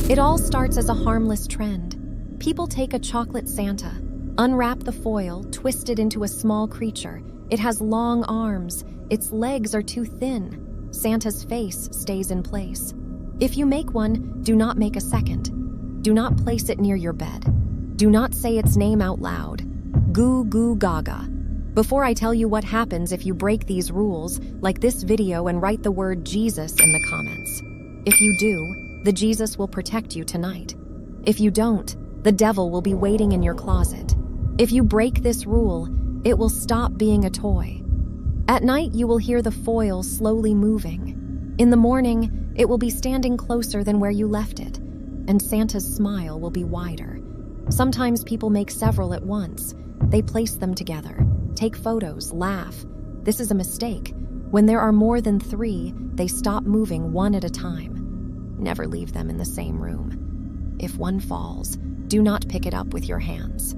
It all starts as a harmless trend. People take a chocolate Santa, unwrap the foil, twist it into a small creature. It has long arms. Its legs are too thin. Santa's face stays in place. If you make one, do not make a second. Do not place it near your bed. Do not say its name out loud. Goo goo gaga. Before I tell you what happens if you break these rules, like this video and write the word Jesus in the comments. If you do, the Jesus will protect you tonight. If you don't, the devil will be waiting in your closet. If you break this rule, it will stop being a toy. At night, you will hear the foil slowly moving. In the morning, it will be standing closer than where you left it, and Santa's smile will be wider. Sometimes people make several at once. They place them together, take photos, laugh. This is a mistake. When there are more than 3, they stop moving one at a time. Never leave them in the same room. If one falls, do not pick it up with your hands.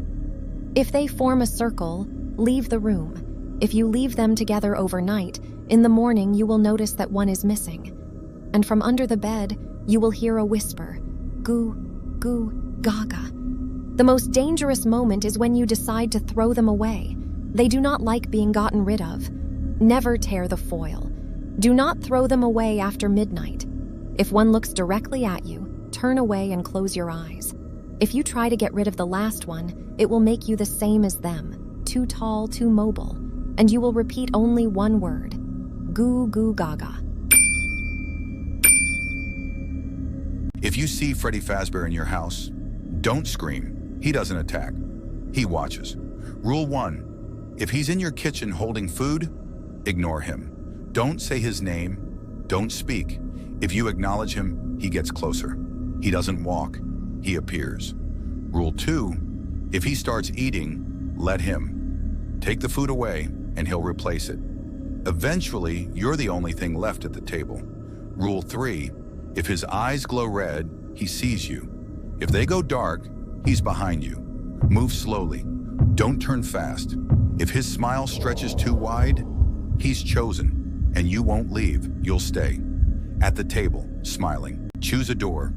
If they form a circle, leave the room. If you leave them together overnight, in the morning you will notice that one is missing. And from under the bed, you will hear a whisper, goo, goo, gaga. The most dangerous moment is when you decide to throw them away. They do not like being gotten rid of. Never tear the foil. Do not throw them away after midnight. If one looks directly at you, turn away and close your eyes. If you try to get rid of the last one, it will make you the same as them, too tall, too mobile, and you will repeat only one word, goo goo gaga. If you see Freddy Fazbear in your house, don't scream. He doesn't attack. He watches. Rule 1, if he's in your kitchen holding food, ignore him. Don't say his name. Don't speak. If you acknowledge him, he gets closer. He doesn't walk. He appears. Rule 2, if he starts eating, let him. Take the food away and he'll replace it. Eventually, you're the only thing left at the table. Rule 3, if his eyes glow red, he sees you. If they go dark, he's behind you. Move slowly. Don't turn fast. If his smile stretches too wide, he's chosen, and you won't leave. You'll stay. At the table, smiling. Choose a door.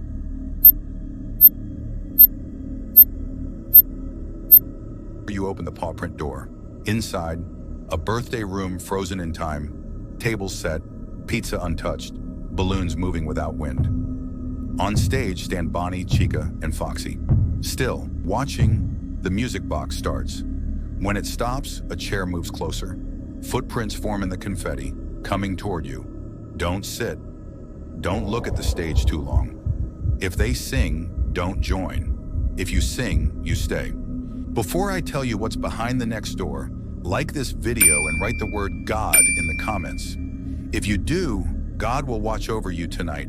You open the paw print door. Inside, a birthday room frozen in time, tables set, pizza untouched, balloons moving without wind. On stage stand Bonnie, Chica, and Foxy. Still, watching, the music box starts. When it stops, a chair moves closer. Footprints form in the confetti, coming toward you. Don't sit. Don't look at the stage too long. If they sing, don't join. If you sing, you stay. Before I tell you what's behind the next door, like this video and write the word God in the comments. If you do, God will watch over you tonight.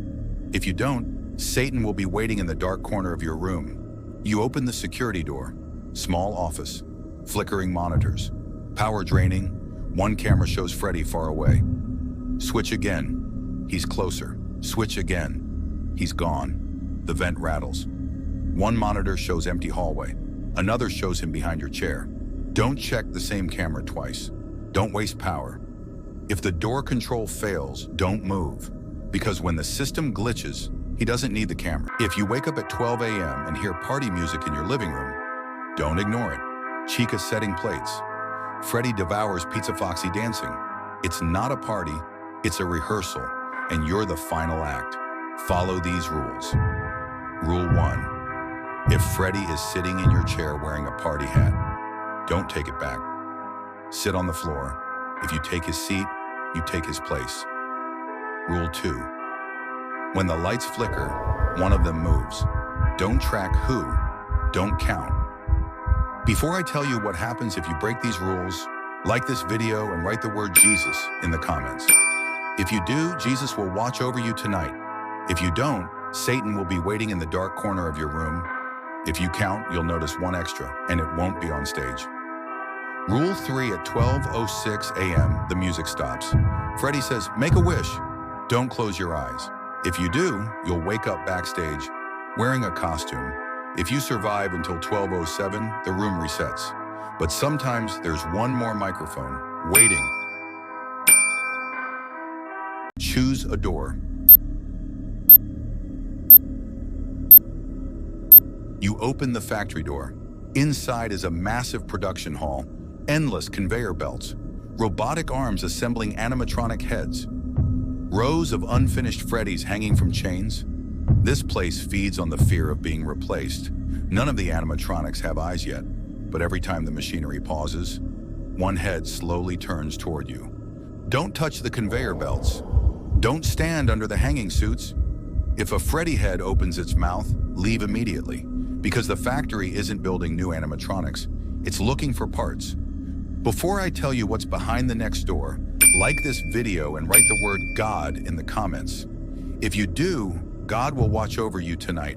If you don't, Satan will be waiting in the dark corner of your room. You open the security door. Small office. Flickering monitors. Power draining. One camera shows Freddy far away. Switch again. He's closer. Switch again. He's gone. The vent rattles. One monitor shows empty hallway. Another shows him behind your chair. Don't check the same camera twice. Don't waste power. If the door control fails, don't move. Because when the system glitches, he doesn't need the camera. If you wake up at 12 a.m. and hear party music in your living room, don't ignore it. Chica's setting plates. Freddy devours Pizza Foxy dancing. It's not a party, it's a rehearsal, and you're the final act. Follow these rules. Rule 1. If Freddy is sitting in your chair wearing a party hat, don't take it back. Sit on the floor. If you take his seat, you take his place. Rule 2. When the lights flicker, one of them moves. Don't track who. Don't count. Before I tell you what happens if you break these rules, like this video and write the word Jesus in the comments. If you do, Jesus will watch over you tonight. If you don't, Satan will be waiting in the dark corner of your room. If you count, you'll notice one extra, and it won't be on stage. Rule 3, at 12:06 a.m., the music stops. Freddy says, make a wish. Don't close your eyes. If you do, you'll wake up backstage wearing a costume. If you survive until 12:07, the room resets. But sometimes there's one more microphone waiting. Choose a door. You open the factory door. Inside is a massive production hall, endless conveyor belts, robotic arms assembling animatronic heads, rows of unfinished Freddys hanging from chains. This place feeds on the fear of being replaced. None of the animatronics have eyes yet, but every time the machinery pauses, one head slowly turns toward you. Don't touch the conveyor belts. Don't stand under the hanging suits. If a Freddy head opens its mouth, leave immediately, because the factory isn't building new animatronics, it's looking for parts. Before I tell you what's behind the next door, like this video and write the word God in the comments. If you do, God will watch over you tonight.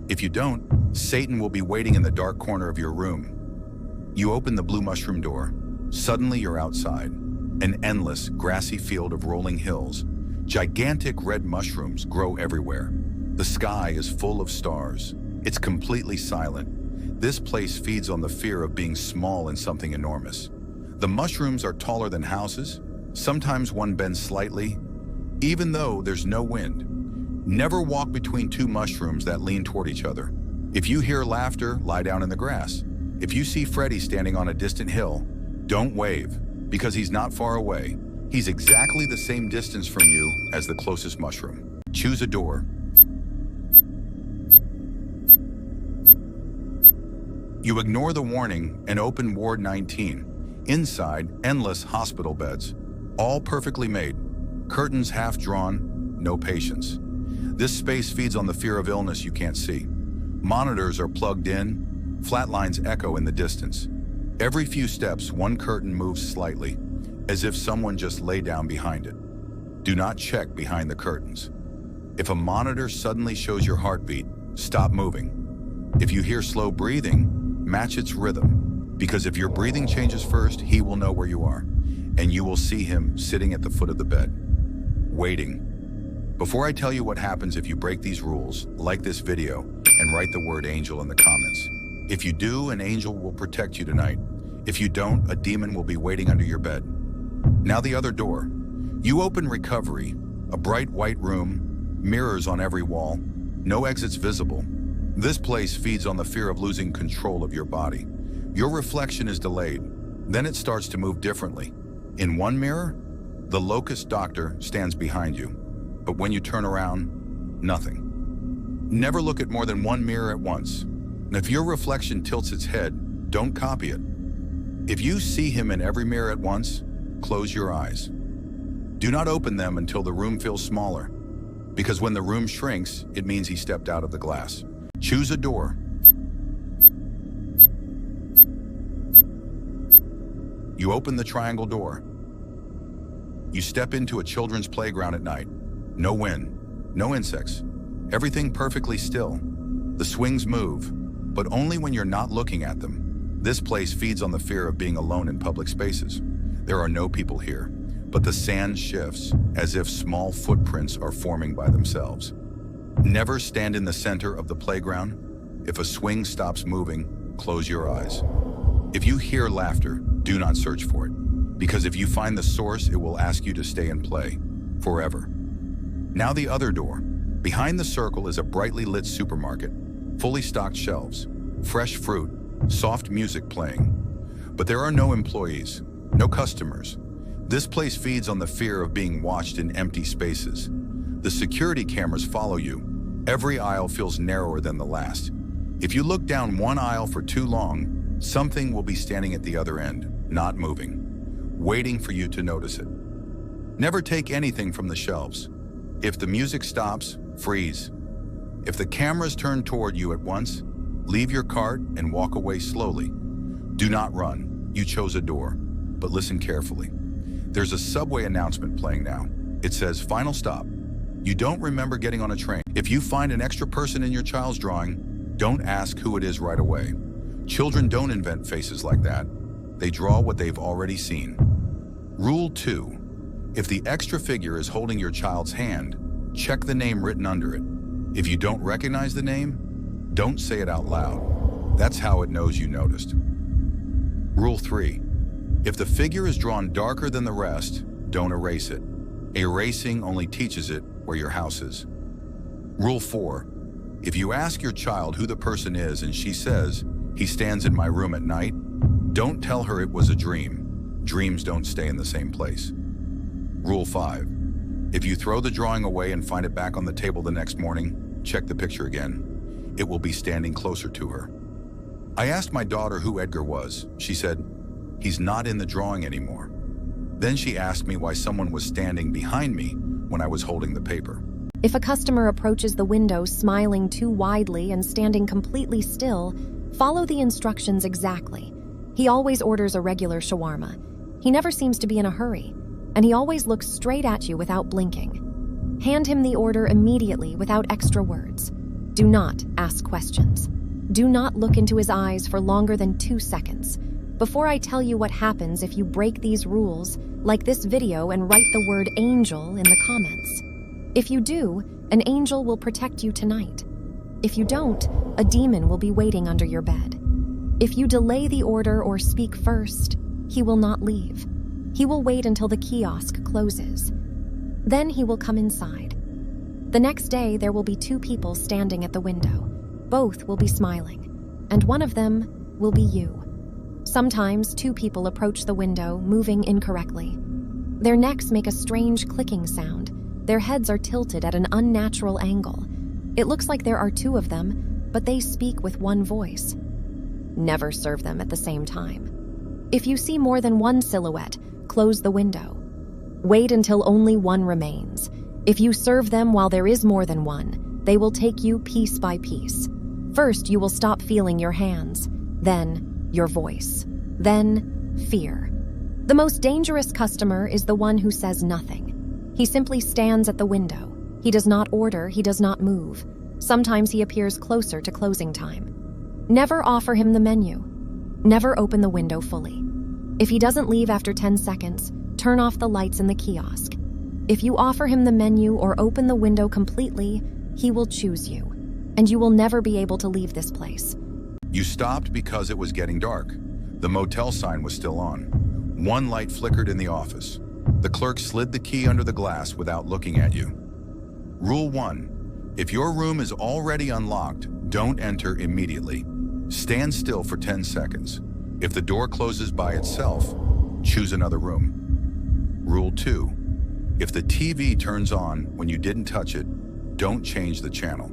If you don't, Satan will be waiting in the dark corner of your room. You open the blue mushroom door. Suddenly you're outside. An endless, grassy field of rolling hills. Gigantic red mushrooms grow everywhere. The sky is full of stars. It's completely silent. This place feeds on the fear of being small in something enormous. The mushrooms are taller than houses. Sometimes one bends slightly, even though there's no wind. Never walk between two mushrooms that lean toward each other. If you hear laughter, lie down in the grass. If you see Freddy standing on a distant hill, don't wave, because he's not far away. He's exactly the same distance from you as the closest mushroom. Choose a door. You ignore the warning and open Ward 19. Inside, endless hospital beds, all perfectly made. Curtains half drawn, no patients. This space feeds on the fear of illness you can't see. Monitors are plugged in, flat lines echo in the distance. Every few steps, one curtain moves slightly, as if someone just lay down behind it. Do not check behind the curtains. If a monitor suddenly shows your heartbeat, stop moving. If you hear slow breathing, match its rhythm, because if your breathing changes first, he will know where you are, and you will see him sitting at the foot of the bed, waiting. Before I tell you what happens if you break these rules, like this video and write the word angel in the comments. If you do, an angel will protect you tonight. If you don't, a demon will be waiting under your bed. Now the other door. You open recovery, a bright white room, mirrors on every wall, no exits visible. This place feeds on the fear of losing control of your body. Your reflection is delayed, then it starts to move differently. In one mirror, the locust doctor stands behind you. But when you turn around, nothing. Never look at more than one mirror at once. And if your reflection tilts its head, don't copy it. If you see him in every mirror at once, close your eyes. Do not open them until the room feels smaller, because when the room shrinks, it means he stepped out of the glass. Choose a door. You open the triangle door. You step into a children's playground at night. No wind, no insects, everything perfectly still. The swings move, but only when you're not looking at them. This place feeds on the fear of being alone in public spaces. There are no people here, but the sand shifts as if small footprints are forming by themselves. Never stand in the center of the playground. If a swing stops moving, close your eyes. If you hear laughter, do not search for it, because if you find the source, it will ask you to stay and play forever. Now the other door. Behind the circle is a brightly lit supermarket, fully stocked shelves, fresh fruit, soft music playing. But there are no employees, no customers. This place feeds on the fear of being watched in empty spaces. The security cameras follow you. Every aisle feels narrower than the last. If you look down one aisle for too long, something will be standing at the other end, not moving, waiting for you to notice it. Never take anything from the shelves. If the music stops, freeze. If the cameras turn toward you at once, leave your cart and walk away slowly. Do not run. You chose a door, but listen carefully. There's a subway announcement playing now. It says, "Final stop." You don't remember getting on a train. If you find an extra person in your child's drawing, don't ask who it is right away. Children don't invent faces like that. They draw what they've already seen. Rule 2. If the extra figure is holding your child's hand, check the name written under it. If you don't recognize the name, don't say it out loud. That's how it knows you noticed. Rule 3. If the figure is drawn darker than the rest, don't erase it. Erasing only teaches it where your house is. Rule 4. If you ask your child who the person is and she says, "He stands in my room at night," don't tell her it was a dream. Dreams don't stay in the same place. Rule 5. If you throw the drawing away and find it back on the table the next morning, check the picture again. It will be standing closer to her. I asked my daughter who Edgar was. She said, "He's not in the drawing anymore." Then she asked me why someone was standing behind me when I was holding the paper. If a customer approaches the window smiling too widely and standing completely still, follow the instructions exactly. He always orders a regular shawarma. He never seems to be in a hurry, and he always looks straight at you without blinking. Hand him the order immediately without extra words. Do not ask questions. Do not look into his eyes for longer than 2 seconds. Before I tell you what happens if you break these rules, like this video and write the word angel in the comments. If you do, an angel will protect you tonight. If you don't, a demon will be waiting under your bed. If you delay the order or speak first, he will not leave. He will wait until the kiosk closes. Then he will come inside. The next day, there will be 2 people standing at the window. Both will be smiling, and one of them will be you. Sometimes 2 people approach the window, moving incorrectly. Their necks make a strange clicking sound. Their heads are tilted at an unnatural angle. It looks like there are 2 of them, but they speak with one voice. Never serve them at the same time. If you see more than one silhouette, close the window. Wait until only one remains. If you serve them while there is more than one, they will take you piece by piece. First, you will stop feeling your hands, then your voice, then fear. The most dangerous customer is the one who says nothing. He simply stands at the window. He does not order, he does not move. Sometimes he appears closer to closing time. Never offer him the menu. Never open the window fully. If he doesn't leave after 10 seconds, turn off the lights in the kiosk. If you offer him the menu or open the window completely, he will choose you, and you will never be able to leave this place. You stopped because it was getting dark. The motel sign was still on. One light flickered in the office. The clerk slid the key under the glass without looking at you. Rule 1. If your room is already unlocked, don't enter immediately. Stand still for 10 seconds. If the door closes by itself, choose another room. Rule 2. If the TV turns on when you didn't touch it, don't change the channel.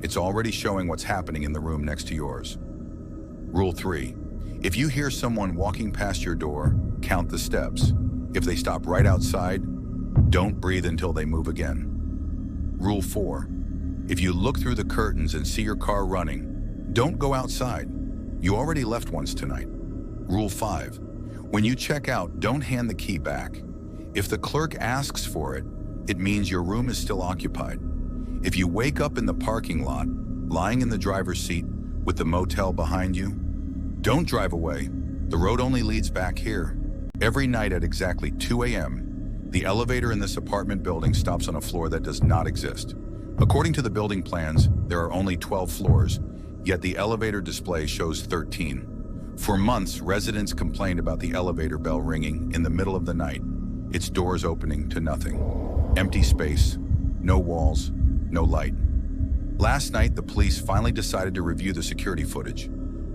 It's already showing what's happening in the room next to yours. Rule 3. If you hear someone walking past your door, count the steps. If they stop right outside, don't breathe until they move again. Rule 4. If you look through the curtains and see your car running, don't go outside. You already left once tonight. Rule 5. When you check out, don't hand the key back. If the clerk asks for it, it means your room is still occupied. If you wake up in the parking lot, lying in the driver's seat with the motel behind you, don't drive away. The road only leads back here. Every night at exactly 2 a.m., the elevator in this apartment building stops on a floor that does not exist. According to the building plans, there are only 12 floors, yet the elevator display shows 13. For months, residents complained about the elevator bell ringing in the middle of the night, its doors opening to nothing. Empty space, no walls, no light. Last night, the police finally decided to review the security footage.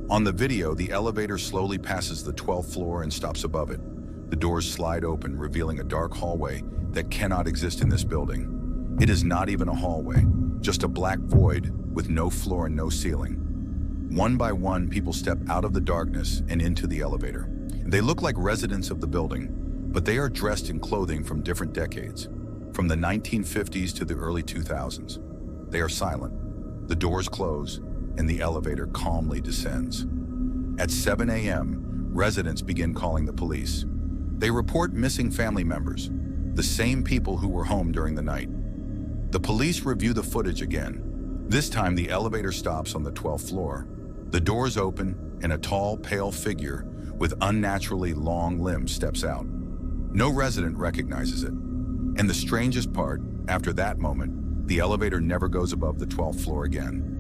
On the video, the elevator slowly passes the 12th floor and stops above it. The doors slide open, revealing a dark hallway that cannot exist in this building. It is not even a hallway, just a black void with no floor and no ceiling. One by one, people step out of the darkness and into the elevator. They look like residents of the building, but they are dressed in clothing from different decades, from the 1950s to the early 2000s. They are silent. The doors close, and the elevator calmly descends. At 7 a.m., residents begin calling the police. They report missing family members, the same people who were home during the night. The police review the footage again. This time, the elevator stops on the 12th floor. The doors open, and a tall, pale figure with unnaturally long limbs steps out. No resident recognizes it. And the strangest part, after that moment, the elevator never goes above the 12th floor again.